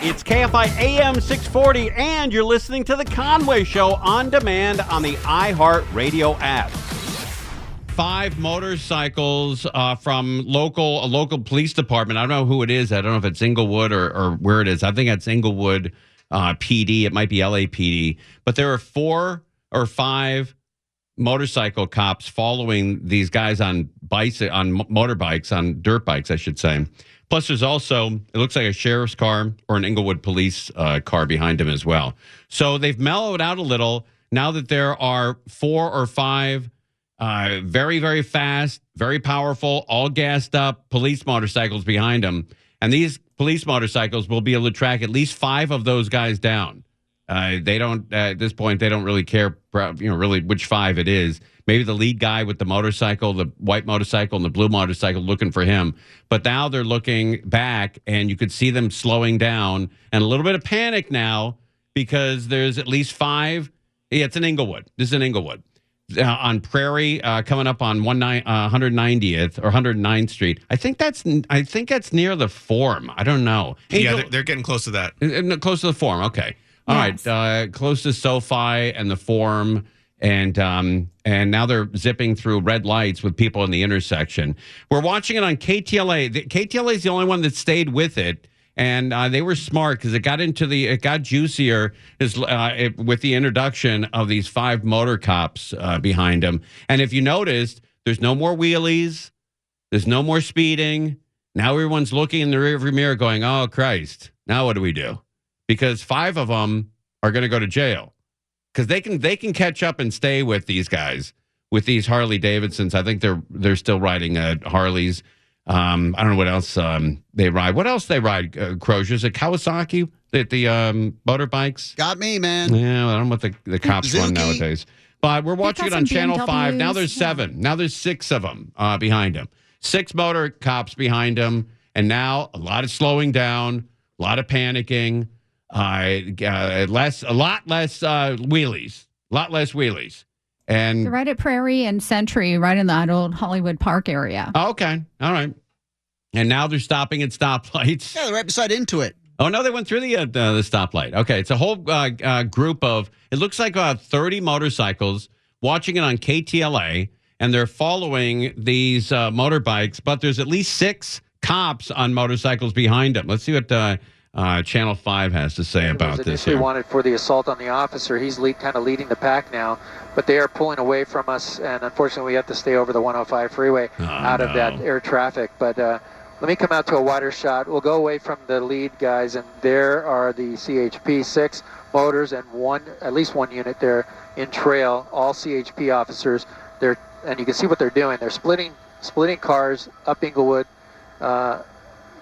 It's KFI AM 640, and you're listening to The Conway Show on demand on the iHeartRadio app. 5 motorcycles from a local police department. I don't know who it is. I don't know if it's Inglewood or where it is. I think it's Inglewood PD. It might be LAPD. But there are 4 or 5 motorcycle cops following these guys on motorbikes, on dirt bikes, I should say. Plus, there's also, it looks like a sheriff's car or an Inglewood police car behind him as well. So they've mellowed out a little now that there are 4 or 5 very, very fast, very powerful, all gassed up police motorcycles behind them. And these police motorcycles will be able to track at least 5 of those guys down. They don't, at this point, they don't really care, really which 5 it is. Maybe the lead guy with the motorcycle, the white motorcycle and the blue motorcycle, looking for him. But now they're looking back, and you could see them slowing down, and a little bit of panic now because there's at least 5. Yeah, it's in Inglewood. This is in Inglewood. On Prairie, coming up on 190th or 109th Street. I think that's near the Forum. I don't know. Yeah, they're getting close to that. Close to the Forum. Okay. All right. Close to SoFi and the Forum. And now they're zipping through red lights with people in the intersection. We're watching it on KTLA. KTLA is the only one that stayed with it, and they were smart because it got juicier with the introduction of these 5 motor cops behind them. And if you noticed, there's no more wheelies, there's no more speeding. Now everyone's looking in the rearview mirror, going, "Oh Christ! Now what do we do?" Because 5 of them are going to go to jail. Because they can catch up and stay with these guys, with these Harley Davidsons. I think they're still riding Harleys. I don't know what else they ride. What else they ride? Crozier's at Kawasaki, the motorbikes. Got me, man. Yeah, I don't know what the cops run nowadays. But we're watching it on Channel 5. Now there's 7. Now there's 6 of them behind him. 6 motor cops behind him, and now a lot of slowing down, a lot of panicking. A lot less wheelies. And they're right at Prairie and Century, right in the old Hollywood Park area. Oh, okay. All right. And now they're stopping at stoplights. Yeah, they're right beside Intuit. Oh, no, they went through the stoplight. Okay, it's a whole group of, it looks like about 30 motorcycles watching it on KTLA, and they're following these motorbikes, but there's at least 6 cops on motorcycles behind them. Let's see what Channel 5 has to say about this. Initially wanted for the assault on the officer. He's kind of leading the pack now, but they are pulling away from us, and unfortunately we have to stay over the 105 freeway out of that air traffic. But let me come out to a wider shot. We'll go away from the lead guys, and there are the CHP 6 motors and at least one unit there in trail, all CHP officers. And you can see what they're doing. They're splitting cars up Inglewood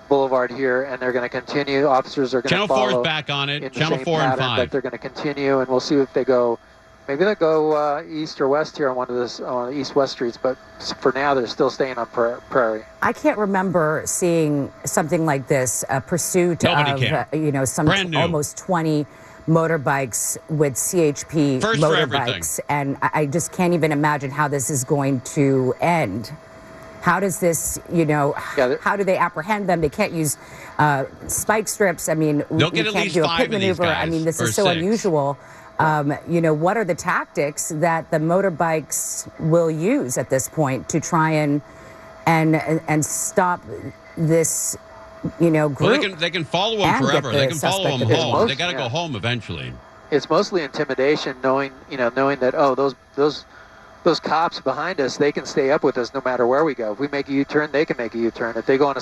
Boulevard here, and they're going to continue. Officers are going to follow. Channel 4 is back on it. Channel 4 and 5. But they're going to continue, and we'll see if they go. Maybe they'll go east or west here on one of the east-west streets. But for now, they're still staying on Prairie. I can't remember seeing something like this, a pursuit of some almost 20 motorbikes with CHP motorbikes, and I just can't even imagine how this is going to end. How does this, how do they apprehend them? They can't use spike strips. I mean, we can't do a pit maneuver. I mean, this is so unusual. What are the tactics that the motorbikes will use at this point to try and stop this, group? Well, they can follow them forever. They can follow them home. They got to go home eventually. It's mostly intimidation, knowing that those cops behind us, they can stay up with us no matter where we go. If we make a U-turn, they can make a U-turn. If we go on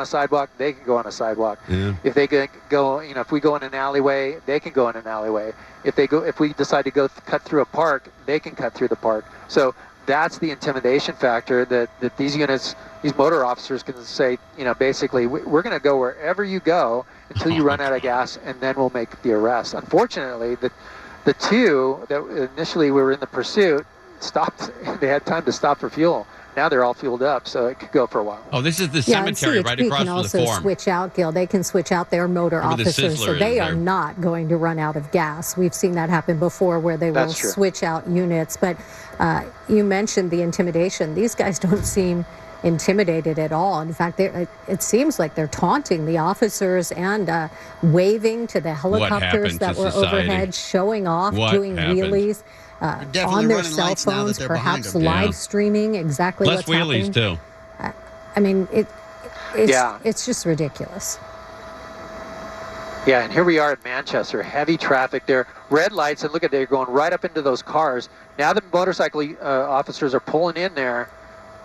a sidewalk, they can go on a sidewalk. Yeah. If they go, if we go in an alleyway, they can go in an alleyway. If we decide to go cut through a park, they can cut through the park. So that's the intimidation factor that these units, these motor officers can say, basically, we're going to go wherever you go until you run out of gas, and then we'll make the arrest. Unfortunately, the 2 that initially we were in the pursuit stopped. They had time to stop for fuel. Now they're all fueled up, so it could go for a while. Oh, this is the cemetery right across from the Forum. can also switch out, Gil. They can switch out their motor officers, so they are not going to run out of gas. We've seen that happen before where they will switch out units. But you mentioned the intimidation. These guys don't seem intimidated at all. In fact, it seems like they're taunting the officers and waving to the helicopters that were overhead, showing off, doing wheelies on their cell phones, perhaps live streaming exactly what's happening. Less wheelies, too. I mean, it's just ridiculous. Yeah, and here we are at Manchester, heavy traffic there, red lights, and look at they're going right up into those cars. Now the motorcycle officers are pulling in there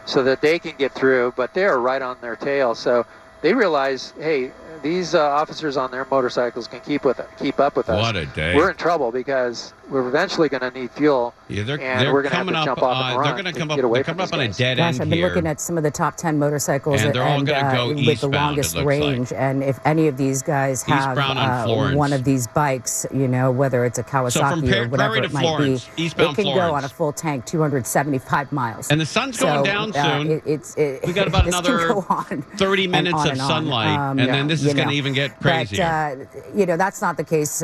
so that they can get through, but they're right on their tail. So they realize, hey, these officers on their motorcycles can keep up with us. What a day. We're in trouble because we're eventually going to need fuel, and we're going to have to jump off and run. They're going to come up on a dead end here. I've been looking at some of the top 10 motorcycles and they're all going to go with the longest range. Like. And if any of these guys have one of these bikes, whether it's a Kawasaki or whatever it might be, it can go on a full tank 275 miles. And the sun's going down soon. We got about another 30 minutes of sunlight, and then this is going to even get crazier. But, that's not the case.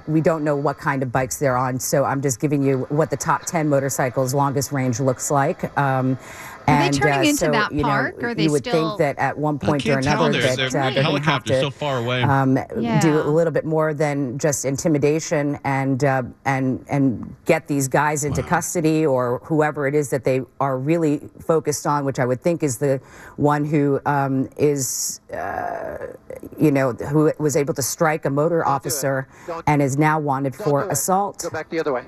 We don't know what kind of bikes they're on, so I'm just giving you what the top 10 motorcycles' longest range looks like. Are they turning into that park? Or are they you would think that at one point or another that they're going to have to so far away. Do a little bit more than just intimidation and get these guys into custody or whoever it is that they are really focused on, which I would think is the one who who was able to strike a motor officer and is now wanted for assault. Go back the other way.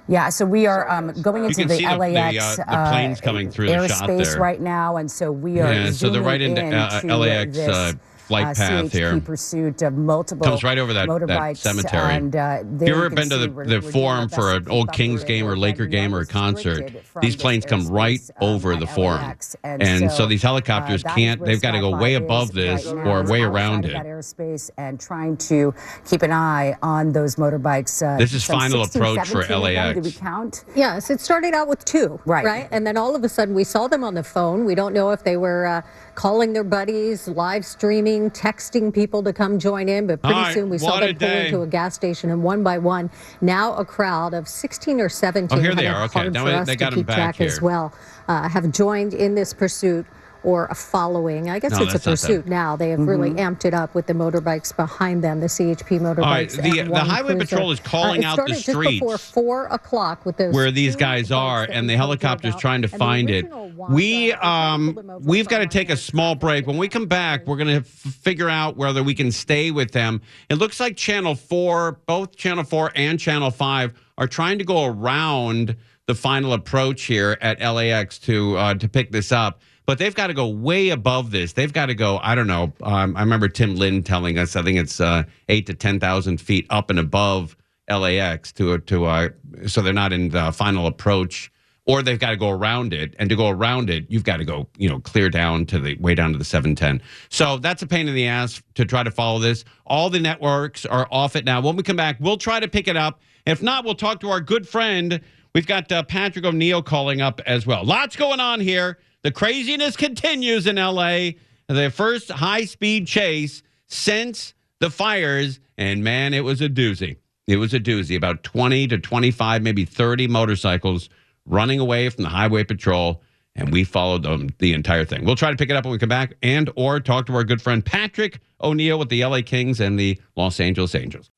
Yeah, so we are going into the LAX the planes coming through the shot airspace there right now, and so we are so they're right into LAX flight path CHP here. Pursuit of multiple comes right over that cemetery. And, if you've ever been to the Forum for an old Kings game or Laker game or a concert, these planes come right over the Forum. And so these helicopters they've got to go way above this or way around it. That airspace and trying to keep an eye on those motorbikes. This is final approach for LAX. Did we count? Yes, it started out with 2, right? And then all of a sudden we saw them on the phone. We don't know if they were calling their buddies, live streaming, texting people to come join in, but pretty soon we saw them pull into a gas station, and one by one, now a crowd of 16 or 17. Oh, here they are. Okay, now they got them back here. As well, have joined in this pursuit or a following. I guess it's a pursuit now. They have really amped it up with the motorbikes behind them, the CHP motorbikes. The Highway Patrol is calling out the streets just before 4 o'clock with those where these guys are, and the helicopter's trying to find it. We've got to take a small break. When we come back, we're going to figure out whether we can stay with them. It looks like Channel 4, both Channel 4 and Channel 5, are trying to go around the final approach here at LAX to pick this up. But they've got to go way above this. They've got to go, I don't know. I remember Tim Lynn telling us, I think it's 8,000 to 10,000 feet up and above LAX so they're not in the final approach, or they've got to go around it. And to go around it, you've got to go, clear down to way down to the 710. So that's a pain in the ass to try to follow this. All the networks are off it now. When we come back, we'll try to pick it up. If not, we'll talk to our good friend. We've got Patrick O Neal calling up as well. Lots going on here. The craziness continues in L.A. The first high-speed chase since the fires, and, man, it was a doozy. It was a doozy. About 20 to 25, maybe 30 motorcycles running away from the Highway Patrol, and we followed them the entire thing. We'll try to pick it up when we come back and or talk to our good friend Patrick O Neal with the L.A. Kings and the Los Angeles Angels.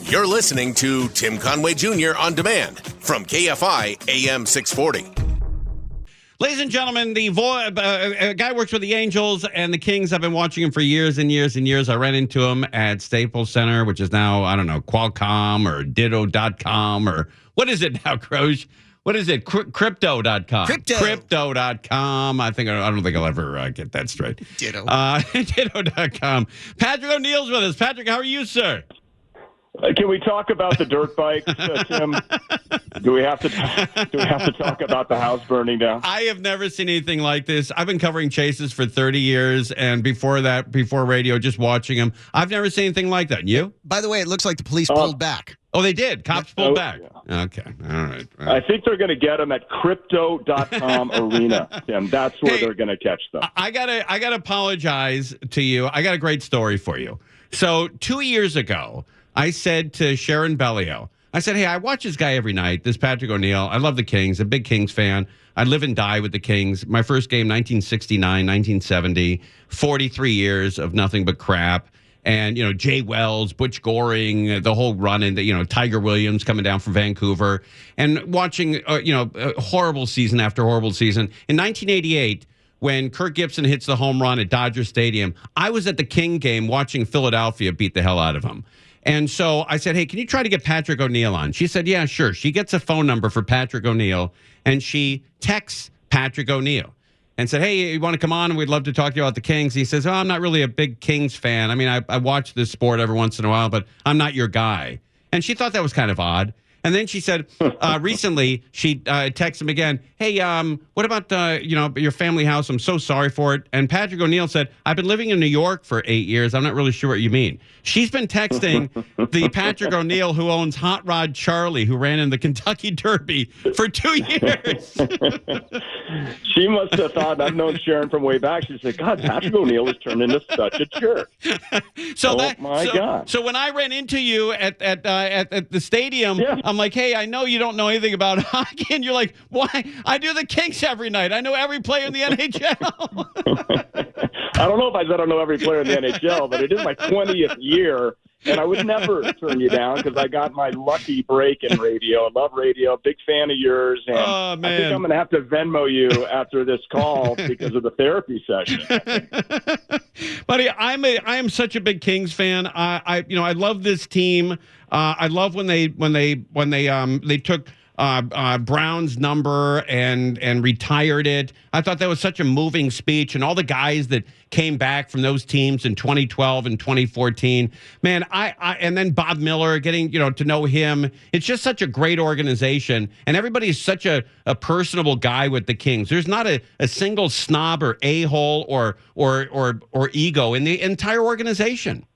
You're listening to Tim Conway Jr. On Demand from KFI AM 640. Ladies and gentlemen, the guy works with the Angels and the Kings. I've been watching him for years and years and years. I ran into him at Staples Center, which is now, I don't know, Qualcomm or Ditto.com or what is it now, Croge? What is it? Crypto.com. Crypto.com. I don't think I'll ever get that straight. Ditto. Ditto.com. Patrick O Neal's with us. Patrick, how are you, sir? Can we talk about the dirt bikes, Tim? Do we have to talk about the house burning down? I have never seen anything like this. I've been covering chases for 30 years, and before that, before radio, just watching them. I've never seen anything like that. And you? By the way, it looks like the police pulled back. Oh, they did? Cops pulled back? Yeah. Okay. All right. I think they're going to get them at Crypto.com arena, Tim. That's where they're going to catch them. I gotta apologize to you. I got a great story for you. So 2 years ago, I said to Sharon Bellio, I said, hey, I watch this guy every night, this Patrick O Neal. I love the Kings, a big Kings fan. I live and die with the Kings. My first game, 1969, 1970, 43 years of nothing but crap. And, Jay Wells, Butch Goring, the whole run, and, Tiger Williams coming down from Vancouver, and watching, a horrible season after horrible season. In 1988, when Kirk Gibson hits the home run at Dodger Stadium, I was at the King game watching Philadelphia beat the hell out of him. And so I said, hey, can you try to get Patrick O Neal on? She said, yeah, sure. She gets a phone number for Patrick O Neal, and she texts Patrick O Neal and said, hey, you want to come on? And we'd love to talk to you about the Kings. He says, oh, I'm not really a big Kings fan. I mean, I watch this sport every once in a while, but I'm not your guy. And she thought that was kind of odd. And then she said, recently, she texted him again, hey, what about, your family house? I'm so sorry for it. And Patrick O Neal said, I've been living in New York for 8 years. I'm not really sure what you mean. She's been texting the Patrick O Neal who owns Hot Rod Charlie, who ran in the Kentucky Derby for 2 years. She must have thought, I've known Sharon from way back. She said, God, Patrick O Neal has turned into such a jerk. God. So when I ran into you at the stadium, I'm like, hey, I know you don't know anything about hockey. And you're like, why? I do the Kings every night. I know every player in the NHL. I don't know if I said I don't know every player in the NHL, but it is my 20th year. And I would never turn you down because I got my lucky break in radio. I love radio. Big fan of yours. And I think I'm going to have to Venmo you after this call because of the therapy session. Buddy, I am such a big Kings fan. I love this team. I love when they took Brown's number and retired it. I thought that was such a moving speech, and all the guys that came back from those teams in 2012 and 2014. Man, and then Bob Miller, getting to know him. It's just such a great organization, and everybody's such a personable guy with the Kings. There's not a single snob or a-hole or ego in the entire organization.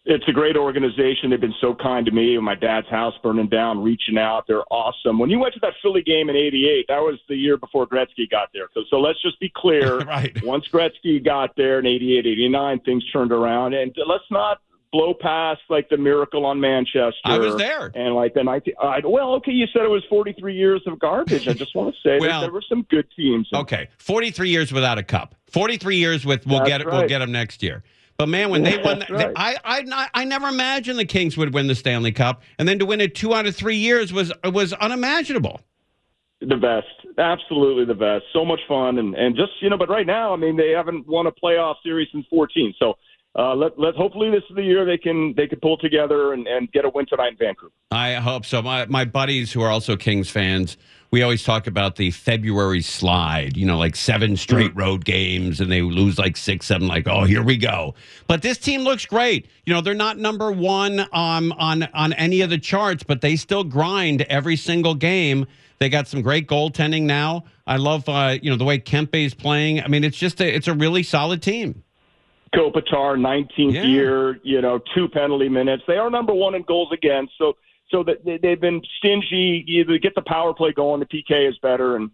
It's a great organization. They've been so kind to me. My dad's house burning down, reaching out. They're awesome. When you went to that Philly game in '88, that was the year before Gretzky got there. So let's just be clear. Right. Once Gretzky got there in '88, '89, things turned around. And let's not blow past like the miracle on Manchester. I was there. And like the 19. You said it was 43 years of garbage. I just want to say that there were some good teams. Okay, 43 years without a cup. 43 years with we'll get them next year. But man, when they won, I never imagined the Kings would win the Stanley Cup, and then to win it 2 out of 3 years was unimaginable. The best, absolutely the best. So much fun, and just but right now, I mean, they haven't won a playoff series since 2014. So let hopefully this is the year they can pull together and get a win tonight in Vancouver. I hope so. My buddies who are also Kings fans, we always talk about the February slide, like 7 straight road games, and they lose like 6, 7, like, oh, here we go. But this team looks great. They're not number one on any of the charts, but they still grind every single game. They got some great goaltending now. I love, the way Kempe's playing. I mean, it's just it's a really solid team. Kopitar, 19th year, 2 penalty minutes. They are number 1 in goals against, so that they've been stingy. Either get the power play going, the PK is better, and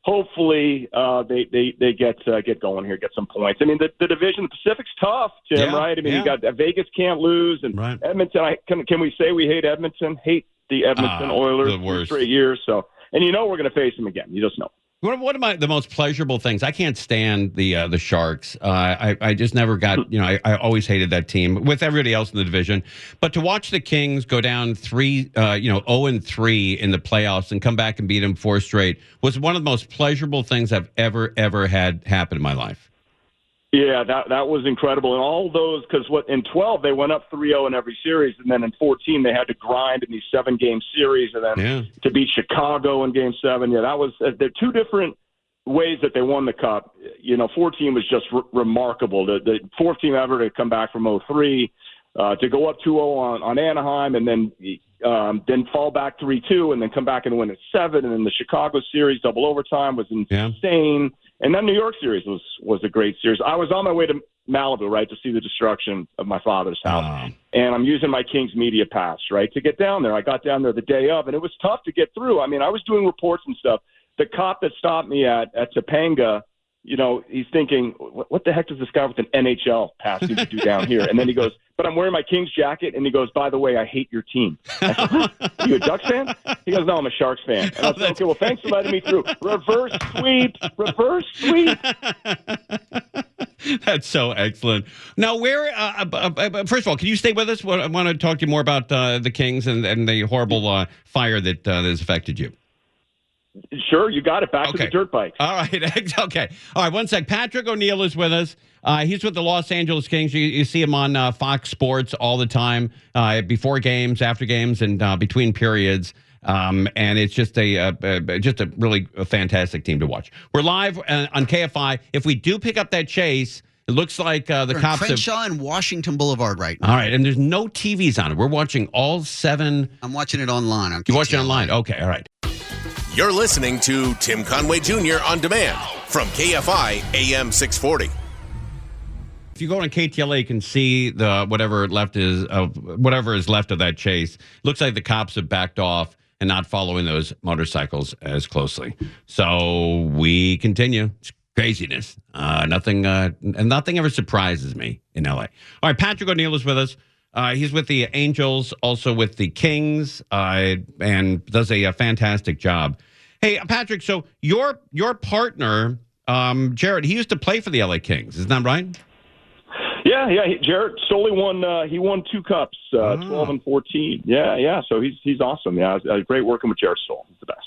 hopefully they get going here, get some points. I mean, the division, the Pacific's tough, Tim. Right? I mean, you got Vegas can't lose, and Edmonton. Can we say we hate Edmonton? Hate the Edmonton Oilers for 3 years. So, and we're going to face them again. You just know. One of the most pleasurable things, I can't stand the Sharks. I just never got, I always hated that team with everybody else in the division. But to watch the Kings go down 0-3 in the playoffs and come back and beat them 4 straight was one of the most pleasurable things I've ever had happen in my life. Yeah, that was incredible. And all those, because in 12, they went up 3-0 in every series. And then in 14, they had to grind in these 7-game series. And then to beat Chicago in Game 7. Yeah, that was, they're 2 different ways that they won the Cup. 14 was just remarkable. The 4th team ever to come back from 0-3, to go up 2-0 on Anaheim, and then fall back 3-2, and then come back and win at 7. And then the Chicago series, double overtime, was insane. And then New York series was a great series. I was on my way to Malibu, right, to see the destruction of my father's house. And I'm using my Kings media pass, right, to get down there. I got down there the day of, and it was tough to get through. I mean, I was doing reports and stuff. The cop that stopped me at Topanga he's thinking, what the heck does this guy with an NHL pass need to do down here? And then he goes, but I'm wearing my Kings jacket. And he goes, by the way, I hate your team. I said, what? Are you a Ducks fan? He goes, no, I'm a Sharks fan. And I said, okay, well, thanks for letting me through. Reverse sweep. That's so excellent. Now, first of all, can you stay with us? I want to talk to you more about the Kings and the horrible fire that has affected you. Sure, you got it. Back to the dirt bike. All right. Okay. All right, one sec. Patrick O Neal is with us. He's with the Los Angeles Kings. You see him on Fox Sports all the time, before games, after games, and between periods. And it's just a really fantastic team to watch. We're live on KFI. If we do pick up that chase, it looks like the cops Crenshaw and Washington Boulevard right now. All right, and there's no TVs on it. We're watching all 7. I'm watching it online. You watch it online? Okay, all right. You're listening to Tim Conway Jr. On Demand from KFI AM 640. If you go on KTLA, you can see whatever is left of that chase. Looks like the cops have backed off and not following those motorcycles as closely. So we continue. It's craziness. Nothing ever surprises me in LA. All right, Patrick O Neal is with us. He's with the Angels, also with the Kings, and does a fantastic job. Hey, Patrick, so your partner, Jared, he used to play for the LA Kings. Isn't that right? Yeah. Jared Stoley won 2 cups, 12 and 14. Yeah. So he's awesome. Yeah, it was great working with Jared Stoll. He's the best.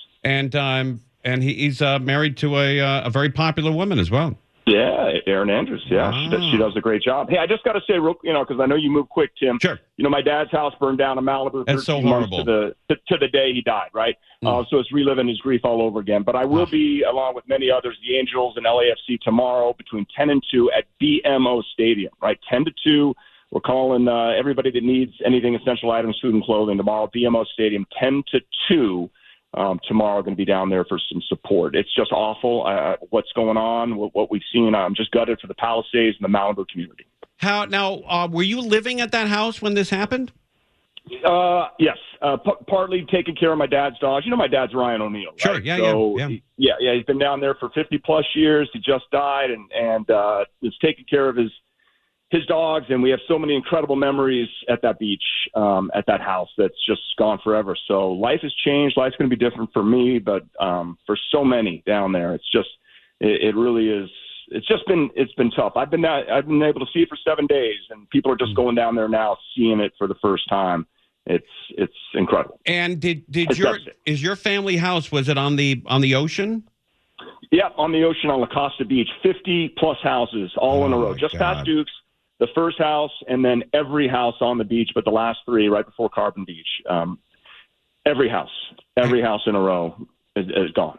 And he's married to a very popular woman as well. Yeah, Erin Andrews. Yeah, she does a great job. Hey, I just got to say, because I know you moved quick, Tim. Sure. My dad's house burned down in Malibu. That's so horrible. To the day he died, right? So it's reliving his grief all over again. But I will be, along with many others, the Angels and LAFC tomorrow between 10 and 2 at BMO Stadium, right? 10 to 2. We're calling everybody that needs anything, essential items, food and clothing, tomorrow, BMO Stadium, 10 to 2. Tomorrow going to be down there for some support. It's just awful what's going on, what we've seen. I'm just gutted for the Palisades and the Malibu community. Were you living at that house when this happened? Yes, partly taking care of my dad's dogs. My dad's Ryan O'Neal. Sure, right? Yeah. He's been down there for 50 plus years. He just died and is taking care of his dogs, and we have so many incredible memories at that beach, at that house that's just gone forever. So life has changed. Life's going to be different for me, but for so many down there, it really is. It's been tough. I've been able to see it for 7 days, and people are just going down there now, seeing it for the first time. It's incredible. And is your family house, was it on the ocean? Yeah, on the ocean on La Costa Beach, 50 plus houses all in a row, just past Duke's. The first house, and then every house on the beach, but the last 3 right before Carbon Beach. Every house in a row is gone.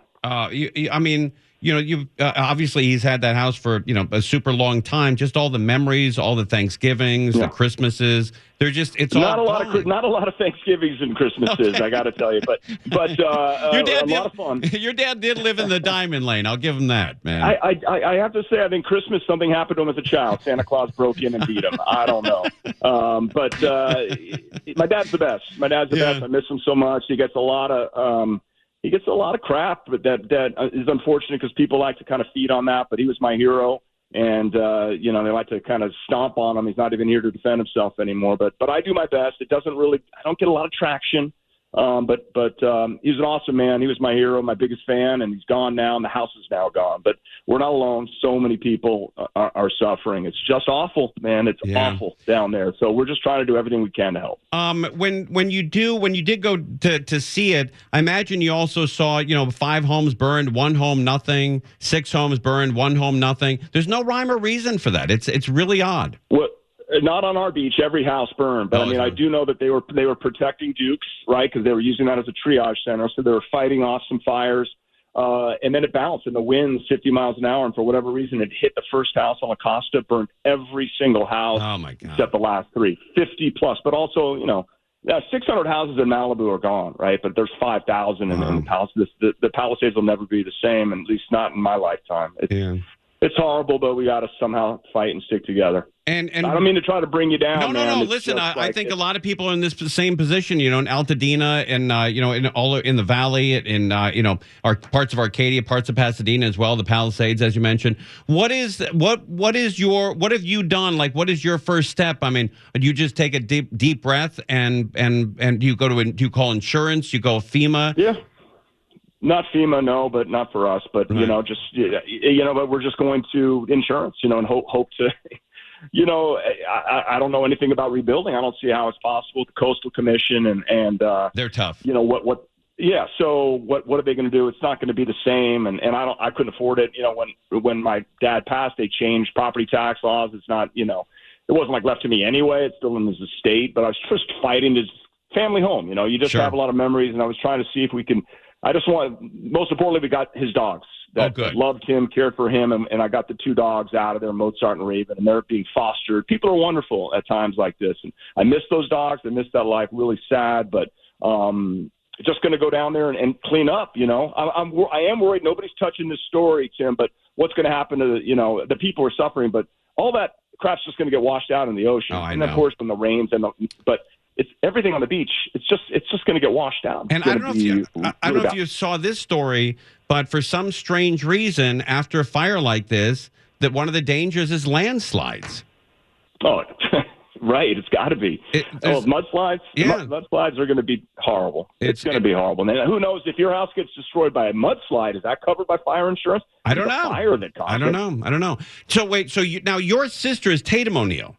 You obviously he's had that house for a super long time. Just all the memories, all the Thanksgivings, the Christmases. It's not all not a lot of Thanksgivings and Christmases. Okay. I got to tell you, but a lot of fun. Your dad did live in the Diamond Lane. I'll give him that, man. I have to say, I think Christmas something happened to him as a child. Santa Claus broke in and beat him. I don't know, but my dad's the best. My dad's the best. I miss him so much. He gets a lot of crap, but that is unfortunate because people like to kind of feed on that. But he was my hero, and they like to kind of stomp on him. He's not even here to defend himself anymore. But I do my best. I don't get a lot of traction. But he's an awesome man. He was my hero, my biggest fan, and he's gone now, and the house is now gone. But we're not alone. So many people are suffering. It's just awful, man. It's awful down there. So we're just trying to do everything we can to help. When you did go to see it, I imagine you also saw 5 homes burned, 1 home nothing, 6 homes burned, 1 home nothing. There's no rhyme or reason for that. It's really odd. Well, not on our beach. Every house burned, but I do know that they were protecting Dukes, right? Because they were using that as a triage center, so they were fighting off some fires, and then it bounced, and the winds 50 miles an hour, and for whatever reason, it hit the first house on La Costa, burned every single house, except the last 3, 50 plus. But also, 600 houses in Malibu are gone, right? But there's 5,000 in the Palisades. The Palisades will never be the same, at least not in my lifetime. it's horrible, but we got to somehow fight and stick together. And I don't mean to try to bring you down. No. Listen, I think a lot of people are in this same position. In Altadena, and in the valley, in our parts of Arcadia, parts of Pasadena as well, the Palisades, as you mentioned. What have you done? Like, what is your first step? I mean, do you just take a deep breath and do you do you call insurance? You go FEMA? Yeah. Not FEMA, no, but not for us. But right. But we're just going to insurance, and hope to. I don't know anything about rebuilding. I don't see how it's possible. The Coastal Commission and they're tough. What? Yeah. So what are they going to do? It's not going to be the same. And I couldn't afford it. When my dad passed, they changed property tax laws. It's not. It wasn't like left to me anyway. It's still in his estate. But I was just fighting his family home. You just have a lot of memories. And I was trying to see if we can. Most importantly, we got his dogs that loved him, cared for him, and I got the 2 dogs out of there, Mozart and Raven, and they're being fostered. People are wonderful at times like this, and I miss those dogs. I miss that life. Really sad, but just going to go down there and clean up. I am worried nobody's touching this story, Tim. But what's going to happen to the people are suffering? But all that crap's just going to get washed out in the ocean, and of course when the rains but. It's everything on the beach. It's just going to get washed out. And I don't know if you saw this story, but for some strange reason, after a fire like this, that one of the dangers is landslides. Oh, right. It's got to be. Mudslides. Yeah, mudslides are going to be horrible. It's going to be horrible. And who knows if your house gets destroyed by a mudslide? Is that covered by fire insurance? I don't know. Fire that caused I don't know. So wait. So now your sister is Tatum O'Neal.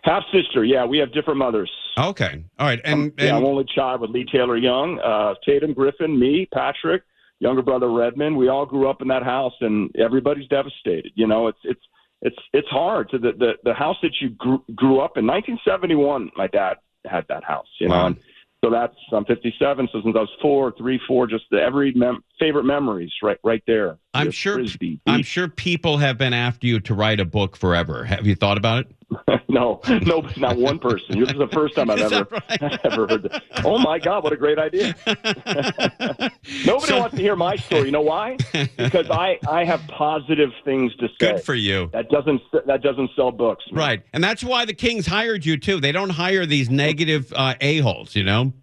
Half sister, yeah. We have different mothers. Okay, all right. And I'm only child with Lee Taylor Young, Tatum Griffin, me, Patrick, younger brother Redmond. We all grew up in that house, and everybody's devastated. It's hard. So the house that you grew up in, 1971, my dad had that house. Wow. And so I'm 57. So since I was 4, just every favorite memories right there. I'm sure people have been after you to write a book forever. Have you thought about it? No, not one person. This is the first time I've ever heard that. Oh my God, what a great idea! Nobody wants to hear my story. You know why? Because I have positive things to say. Good for you. That doesn't sell books. Man. Right, and that's why the Kings hired you too. They don't hire these negative a-holes. They don't.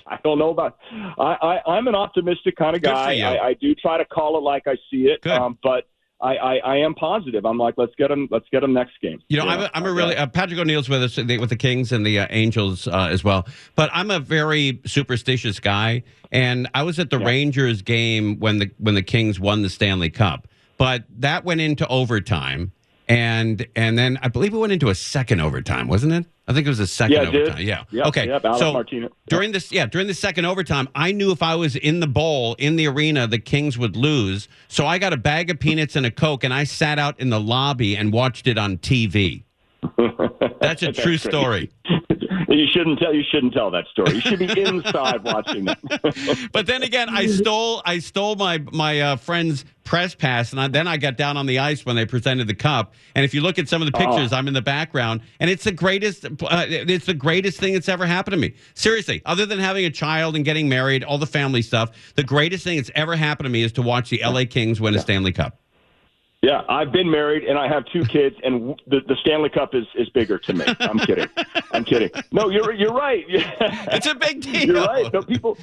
I don't know about. I'm an optimistic kind of guy. I do try to call it like I see it. Good. But I am positive. I'm like, let's get them next game. I'm a really Patrick O'Neal's with us with the Kings and the Angels as well. But I'm a very superstitious guy, and I was at the Rangers game when the Kings won the Stanley Cup. But that went into overtime, and then I believe it went into a second overtime, wasn't it? I think it was a second overtime. Did. Yeah. Yep, Okay. Yep, Alex so Martinez. during the second overtime, I knew if I was in the bowl in the arena, the Kings would lose. So I got a bag of peanuts and a Coke, and I sat out in the lobby and watched it on TV. That's a true story. You shouldn't tell that story. You should be inside watching it. But then again, I stole my friend's press pass, and then I got down on the ice when they presented the cup. And if you look at some of the pictures, I'm in the background, and it's the greatest. It's the greatest thing that's ever happened to me. Seriously, other than having a child and getting married, all the family stuff, the greatest thing that's ever happened to me is to watch the LA Kings win a Stanley Cup. Yeah, I've been married and I have 2 kids, and the Stanley Cup is bigger to me. I'm kidding. No, you're right. It's a big deal. You're right. No, people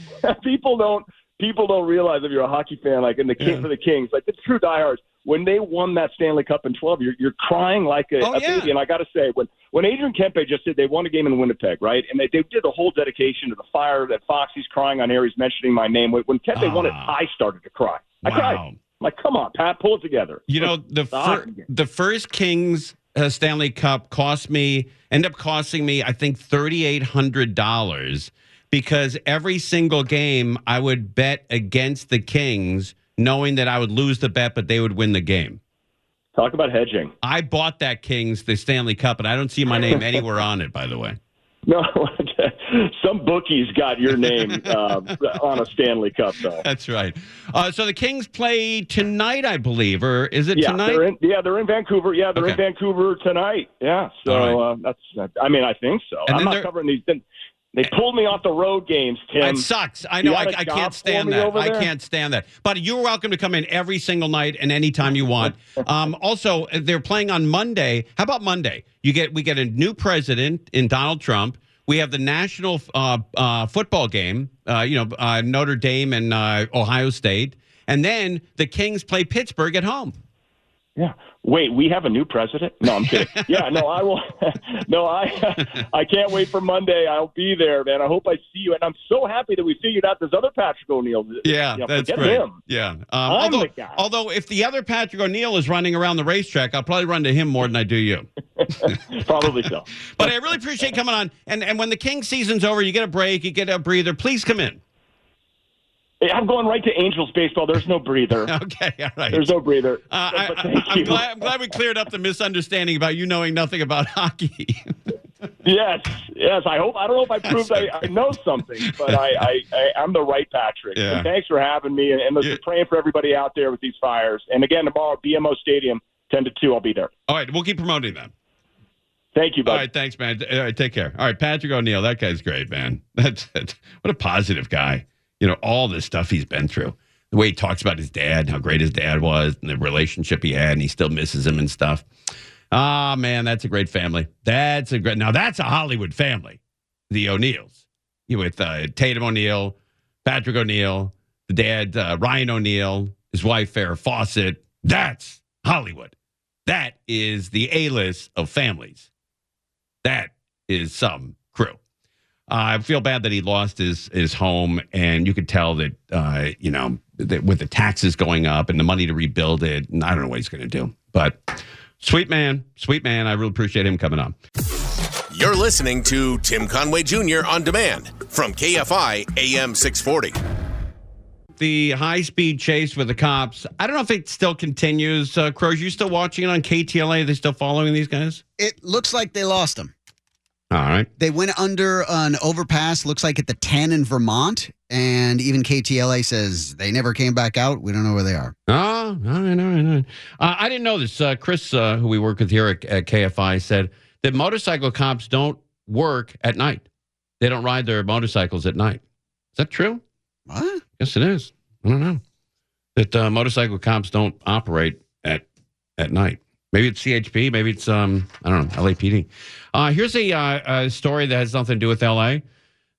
don't realize if you're a hockey fan, like in the for the Kings, like the true diehards. When they won that Stanley Cup in 12, you're crying like a baby. And I got to say, when Adrian Kempe just said they won a game in Winnipeg, right, and they did the whole dedication to the Fire that Foxy's crying on air, he's mentioning my name. When Kempe won it, I started to cry. I cried. Like, come on, Pat, pull it together. The first Kings Stanley Cup ended up costing me, I think, $3,800 because every single game I would bet against the Kings, knowing that I would lose the bet, but they would win the game. Talk about hedging. I bought the Stanley Cup, and I don't see my name anywhere on it, by the way. No, some bookies got your name on a Stanley Cup, though. That's right. So the Kings play tonight, I believe, or is it tonight? They're in Vancouver. Yeah, they're in Vancouver tonight. Yeah, so I think so. I'm not covering these. They pulled me off the road games, Tim. It sucks. I know. I can't stand that. I can't stand that. But you're welcome to come in every single night and anytime you want. Also, they're playing on Monday. How about Monday? We get a new president in Donald Trump. We have the national football game, Notre Dame and Ohio State. And then the Kings play Pittsburgh at home. Yeah. Wait, we have a new president? No, I'm kidding. Yeah, no, I will. No, I can't wait for Monday. I'll be there, man. I hope I see you. And I'm so happy that we figured out this other Patrick O Neal. Yeah, that's great. Him. Yeah. Although if the other Patrick O Neal is running around the racetrack, I'll probably run to him more than I do you. Probably so. But I really appreciate coming on. And when the King season's over, you get a break, you get a breather. Please come in. I'm going right to Angels baseball. There's no breather. Okay, all right. There's no breather. I'm glad we cleared up the misunderstanding about you knowing nothing about hockey. Yes. I hope. I don't know if I proved I know something, but I'm the right Patrick. Yeah. And thanks for having me. And listen, praying for everybody out there with these fires. And again, tomorrow, BMO Stadium, 10 to 2. I'll be there. All right, we'll keep promoting that. Thank you, bud. All right, thanks, man. All right, take care. All right, Patrick O Neal, that guy's great, man. That's what a positive guy. All this stuff he's been through. The way he talks about his dad, how great his dad was, and the relationship he had, and he still misses him and stuff. Ah, man, that's a great family. That's a Hollywood family, the O'Neals. With Tatum O'Neal, Patrick O'Neal, the dad, Ryan O'Neal, his wife, Farrah Fawcett. That's Hollywood. That is the A-list of families. That is some crew. I feel bad that he lost his home, and you could tell that, that with the taxes going up and the money to rebuild it, and I don't know what he's going to do. But sweet man. I really appreciate him coming on. You're listening to Tim Conway Jr. On Demand from KFI AM 640. The high-speed chase with the cops, I don't know if it still continues. Crows, you still watching it on KTLA? Are they still following these guys? It looks like they lost them. All right. They went under an overpass, looks like at the 10 in Vermont, and even KTLA says they never came back out. We don't know where they are. Oh, all right. I didn't know this. Chris, who we work with here at KFI, said that motorcycle cops don't work at night. They don't ride their motorcycles at night. Is that true? What? Yes, it is. I don't know. That motorcycle cops don't operate at night. Maybe it's CHP. Maybe it's, I don't know, LAPD. Here's a story that has nothing to do with LA.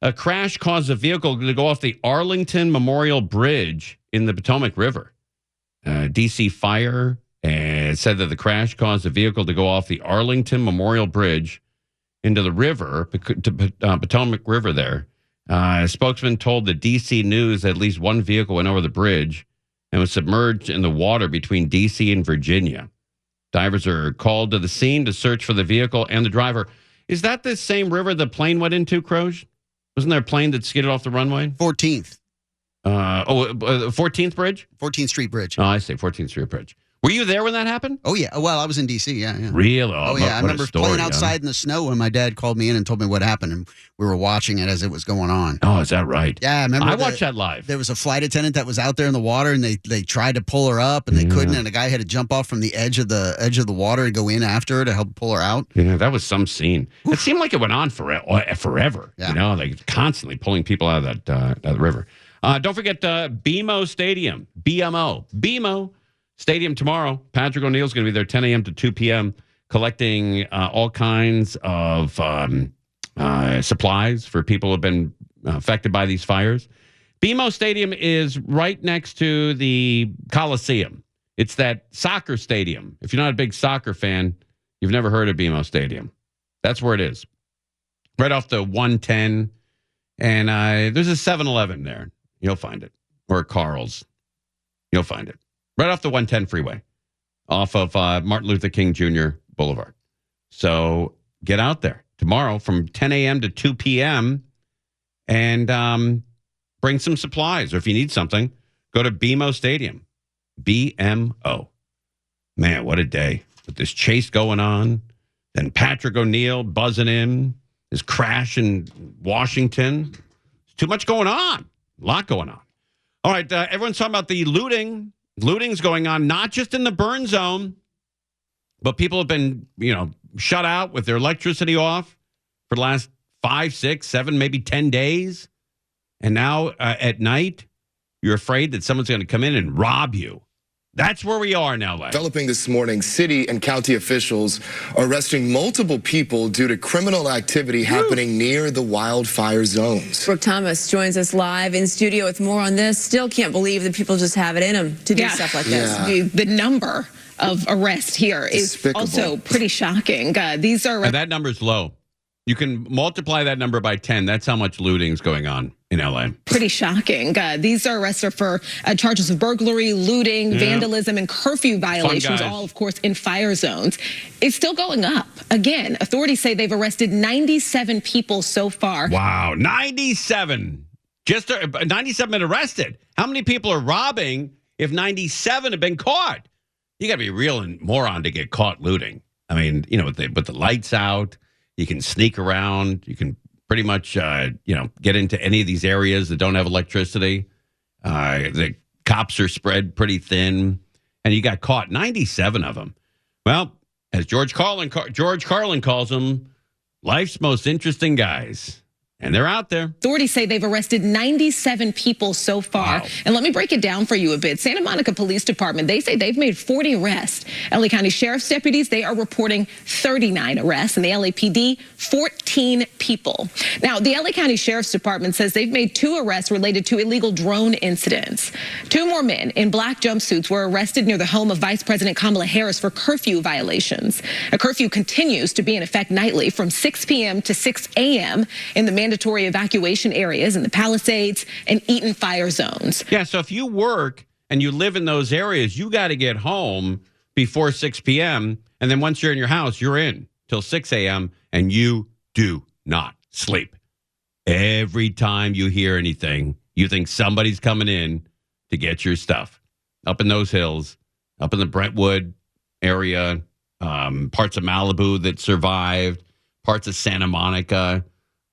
A crash caused a vehicle to go off the Arlington Memorial Bridge in the Potomac River. DC Fire said that the crash caused a vehicle to go off the Arlington Memorial Bridge into the river, to Potomac River there. A spokesman told the DC News that at least one vehicle went over the bridge and was submerged in the water between DC and Virginia. Divers are called to the scene to search for the vehicle and the driver. Is that the same river the plane went into, Croge? Wasn't there a plane that skidded off the runway? 14th. 14th Bridge? 14th Street Bridge. Oh, I see. 14th Street Bridge. Were you there when that happened? Oh, yeah. Well, I was in D.C., yeah. Really? Oh yeah. I remember playing outside in the snow when my dad called me in and told me what happened, and we were watching it as it was going on. Oh, is that right? Yeah, I remember. I watched that live. There was a flight attendant that was out there in the water, and they tried to pull her up, and they couldn't, and a guy had to jump off from the edge of the water and go in after her to help pull her out. Yeah, that was some scene. It seemed like it went on forever. Yeah. Like constantly pulling people out of that river. Don't forget BMO Stadium. BMO Stadium tomorrow. Patrick O'Neal's going to be there 10 a.m. to 2 p.m. collecting all kinds of supplies for people who have been affected by these fires. BMO Stadium is right next to the Coliseum. It's that soccer stadium. If you're not a big soccer fan, you've never heard of BMO Stadium. That's where it is. Right off the 110. And there's a 7-Eleven there. You'll find it. Or a Carl's. You'll find it. Right off the 110 freeway, off of Martin Luther King Jr. Boulevard. So get out there tomorrow from 10 a.m. to 2 p.m. and bring some supplies. Or if you need something, go to BMO Stadium. BMO. Man, what a day. With this chase going on, then Patrick O'Neal buzzing in, his crash in Washington. There's too much going on. A lot going on. All right, everyone's talking about the looting. Looting's going on, not just in the burn zone, but people have been, shut out with their electricity off for the last 5, 6, 7, maybe 10 days. And now at night, you're afraid that someone's going to come in and rob you. That's where we are now, Les. Developing this morning, city and county officials are arresting multiple people due to criminal activity happening near the wildfire zones. Brooke Thomas joins us live in studio with more on this. Still can't believe that people just have it in them to do stuff like this. The number of arrests here is also pretty shocking. These are... And that number's low. You can multiply that number by 10. That's how much looting's going on in LA. Pretty shocking. These arrests are for charges of burglary, looting, vandalism, and curfew violations, all, of course, in fire zones. It's still going up. Again, authorities say they've arrested 97 people so far. Wow, 97. Just 97 been arrested. How many people are robbing if 97 have been caught? You got to be a real moron to get caught looting. I mean, with the lights out. You can sneak around. You can pretty much, get into any of these areas that don't have electricity. The cops are spread pretty thin, and you got caught 97 of them. Well, as George Carlin calls them, life's most interesting guys. And they're out there. Authorities say they've arrested 97 people so far. Wow. And let me break it down for you a bit. Santa Monica Police Department, they say they've made 40 arrests. LA County Sheriff's deputies, they are reporting 39 arrests. And the LAPD, 14 people. Now, the LA County Sheriff's Department says they've made 2 arrests related to illegal drone incidents. 2 more men in black jumpsuits were arrested near the home of Vice President Kamala Harris for curfew violations. A curfew continues to be in effect nightly from 6 p.m. to 6 a.m. in the mandatory evacuation areas in the Palisades and Eaton fire zones. Yeah, so if you work and you live in those areas, you got to get home before 6 p.m. And then once you're in your house, you're in till 6 a.m. and you do not sleep. Every time you hear anything, you think somebody's coming in to get your stuff. Up in those hills, up in the Brentwood area, parts of Malibu that survived, parts of Santa Monica.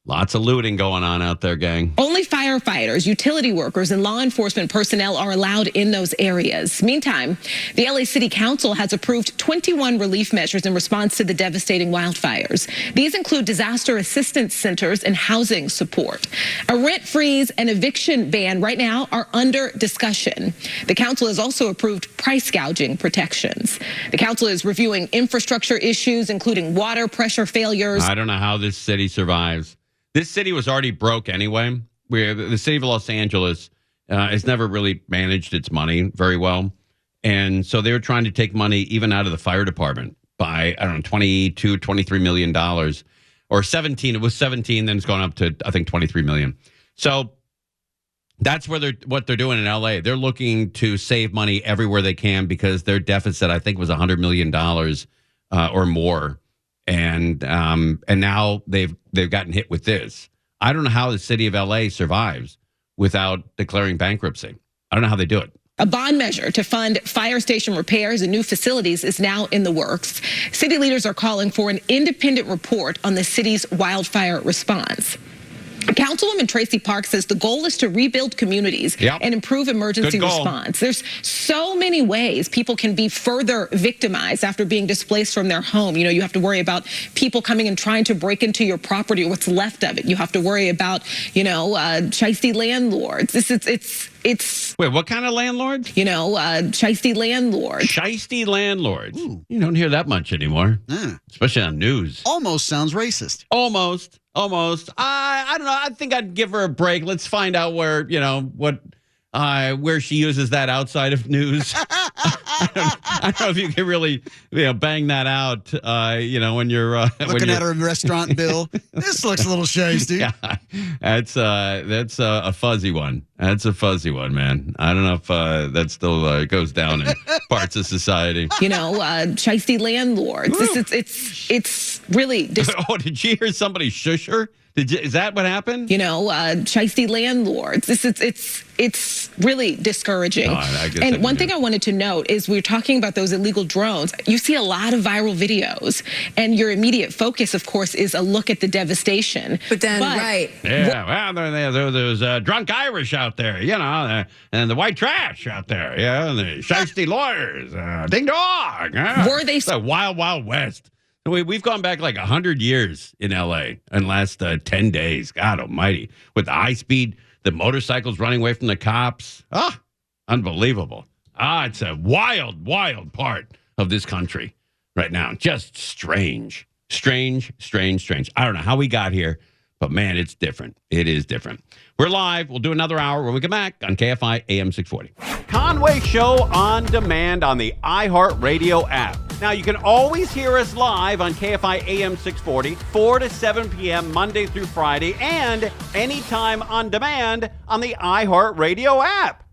Lots of looting going on out there, gang. Only firefighters, utility workers, and law enforcement personnel are allowed in those areas. Meantime, the LA City Council has approved 21 relief measures in response to the devastating wildfires. These include disaster assistance centers and housing support. A rent freeze and eviction ban right now are under discussion. The council has also approved price gouging protections. The council is reviewing infrastructure issues, including water pressure failures. I don't know how this city survives. This city was already broke anyway. The city of Los Angeles has never really managed its money very well. And so they were trying to take money even out of the fire department by, I don't know, $22, $23 million or 17. It was 17, then it's gone up to, I think, 23 million. So that's what they're doing in LA. They're looking to save money everywhere they can because their deficit, I think, was $100 million or more. And now they've gotten hit with this. I don't know how the city of LA survives without declaring bankruptcy. I don't know how they do it. A bond measure to fund fire station repairs and new facilities is now in the works. City leaders are calling for an independent report on the city's wildfire response. Councilwoman Tracy Park says the goal is to rebuild communities and improve emergency response. There's so many ways people can be further victimized after being displaced from their home. You have to worry about people coming and trying to break into your property or what's left of it. You have to worry about, shiesty landlords. It's wait, what kind of landlords? Shiesty landlords. Shiesty landlords. Ooh. You don't hear that much anymore, especially on news. Almost sounds racist. Almost. I don't know. I think I'd give her a break. Let's find out where she uses that outside of news. I don't know if you can really, bang that out. When you're looking at her restaurant bill. This looks a little shiesty. Yeah, that's a fuzzy one. That's a fuzzy one, man. I don't know if that still goes down in parts of society. Shiesty landlords. It's really. Oh, did you hear somebody shush her? Is that what happened? Shiesty landlords. It's really discouraging. And one thing I wanted to note is we're talking about those illegal drones. You see a lot of viral videos, and your immediate focus, of course, is a look at the devastation. But right. Yeah, well, there's drunk Irish out there, and the white trash out there, and the shiesty lawyers, ding dong. Were they the Wild Wild West? We've gone back like 100 years in L.A. in the last 10 days. God almighty. With the high speed, the motorcycles running away from the cops. Unbelievable. It's a wild, wild part of this country right now. Just strange. Strange. I don't know how we got here, but man, it's different. It is different. We're live. We'll do another hour when we come back on KFI AM 640. Conway Show on demand on the iHeartRadio app. Now, you can always hear us live on KFI AM 640, 4 to 7 p.m. Monday through Friday, and anytime on demand on the iHeartRadio app.